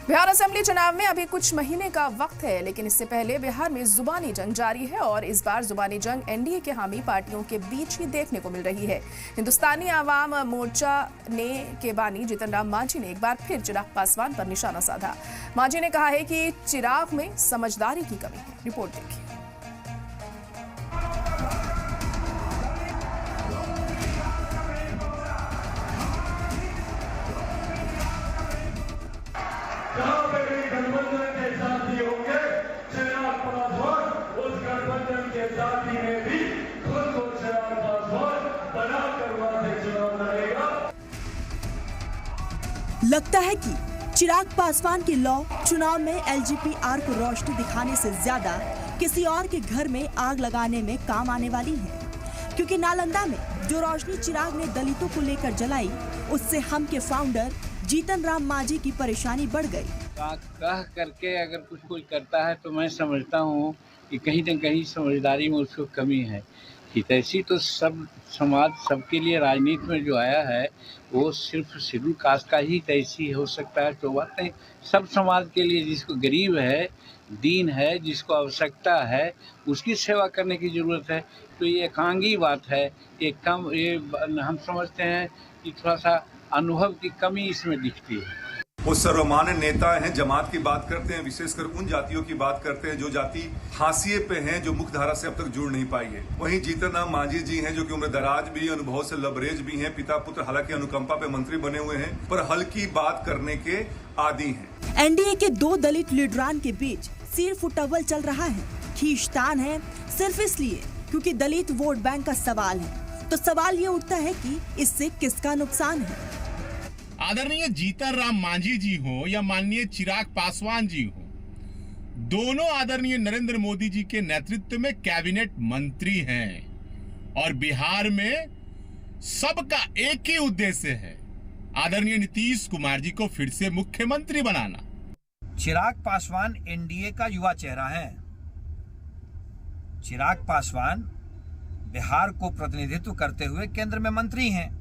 Bihar assembly चुनाव में अभी कुछ महीने का वक्त है, लेकिन इससे पहले बिहार में जुबानी जंग जारी है और इस बार जुबानी जंग एनडीए के हामी पार्टियों के बीच ही देखने को मिल रही है। हिंदुस्तानी आवाम मोर्चा ने के बानी जीतन राम मांझी ने एक बार फिर चिराग पासवान पर निशाना साधा। मांझी ने कहा है कि चिराग में समझदारी की कमी है। रिपोर्ट देखिए। गठबंधन के साथी होंगे, चिराग पासवान उस गठबंधन के साथी में भी खुद को चिराग पासवान बनाकर वहां से चुनाव लड़ेगा। लगता है कि चिराग पासवान की लौ चुनाव में एलजीपीआर को रोशनी दिखाने से ज्यादा किसी और के घर में आग लगाने में काम आने वाली है, क्योंकि नालंदा में जो रोशनी चिराग ने दलितों को लेकर जलाई, उससे हम के फाउंडर जीतन राम मांझी की परेशानी बढ़ गई। कह करके अगर कुछ करता है तो मैं समझता हूँ कि कहीं न कहीं समझदारी में उसको कमी है। हितैषी तो सब समाज सबके लिए राजनीति में जो आया है वो सिर्फ शेड्यूल कास्ट का ही हितैषी हो सकता है। तो बात नहीं, सब समाज के लिए, जिसको गरीब है, दीन है, जिसको आवश्यकता है, उसकी सेवा करने की ज़रूरत है। तो ये एकांगी बात है, ये हम समझते हैं कि थोड़ा सा अनुभव की कमी इसमें दिखती है। वो सर्वमान्य नेता हैं, जमात की बात करते हैं, विशेषकर उन जातियों की बात करते हैं जो जाति हाशिए पे हैं, जो मुख्य धारा से अब तक जुड़ नहीं पाई है। वहीं जीतन राम मांझी जी हैं जो कि उम्र दराज भी, अनुभव से लबरेज भी हैं, पिता पुत्र हालांकि अनुकंपा पे मंत्री बने हुए हैं, पर हल्की बात करने के आदी हैं। एनडीए के दो दलित लीडरान के बीच सिर फुटअव्वल चल रहा है। खींचतान है सिर्फ इसलिए क्योंकि दलित वोट बैंक का सवाल है। तो सवाल ये उठता है कि इससे किसका नुकसान है। आदरणीय जीतन राम मांझी जी हो या माननीय चिराग पासवान जी हो, दोनों आदरणीय नरेंद्र मोदी जी के नेतृत्व में कैबिनेट मंत्री हैं और बिहार में सबका एक ही उद्देश्य है, आदरणीय नीतीश कुमार जी को फिर से मुख्यमंत्री बनाना। चिराग पासवान एनडीए का युवा चेहरा है। चिराग पासवान बिहार को प्रतिनिधित्व करते हुए केंद्र में मंत्री हैं।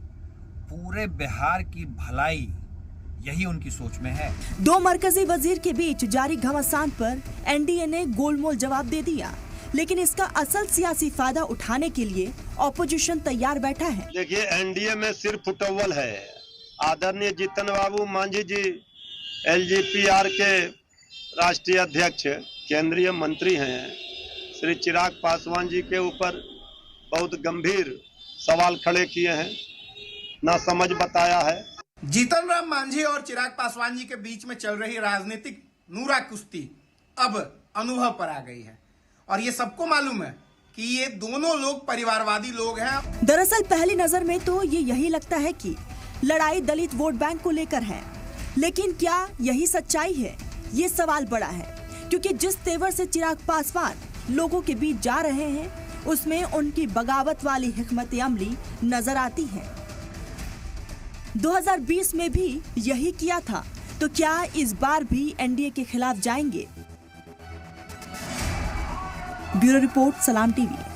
पूरे बिहार की भलाई यही उनकी सोच में है। दो मरकजी वजीर के बीच जारी घमासान पर एनडीए ने गोलमोल जवाब दे दिया, लेकिन इसका असल सियासी फायदा उठाने के लिए ऑपोजिशन तैयार बैठा है। देखिए, एनडीए में सिर्फ फुटअव्वल है। आदरणीय जीतन बाबू मांझी जी एलजीपीआर के राष्ट्रीय अध्यक्ष, केंद्रीय मंत्री हैं। श्री चिराग पासवान जी के ऊपर बहुत गंभीर सवाल खड़े किए हैं, ना समझ बताया है। जीतन राम मांझी और चिराग पासवान जी के बीच में चल रही राजनीतिक नूरा कुश्ती अब अनुभव पर आ गई है और ये सबको मालूम है कि ये दोनों लोग परिवारवादी लोग हैं। दरअसल पहली नजर में तो ये यही लगता है कि लड़ाई दलित वोट बैंक को लेकर है, लेकिन क्या यही सच्चाई है? ये सवाल बड़ा है, क्योंकि जिस तेवर से चिराग पासवान लोगों के बीच जा रहे हैं, उसमें उनकी बगावत वाली हिकमत अमली नजर आती है। 2020 में भी यही किया था, तो क्या इस बार भी एनडीए के खिलाफ जाएंगे? ब्यूरो रिपोर्ट, सलाम टीवी।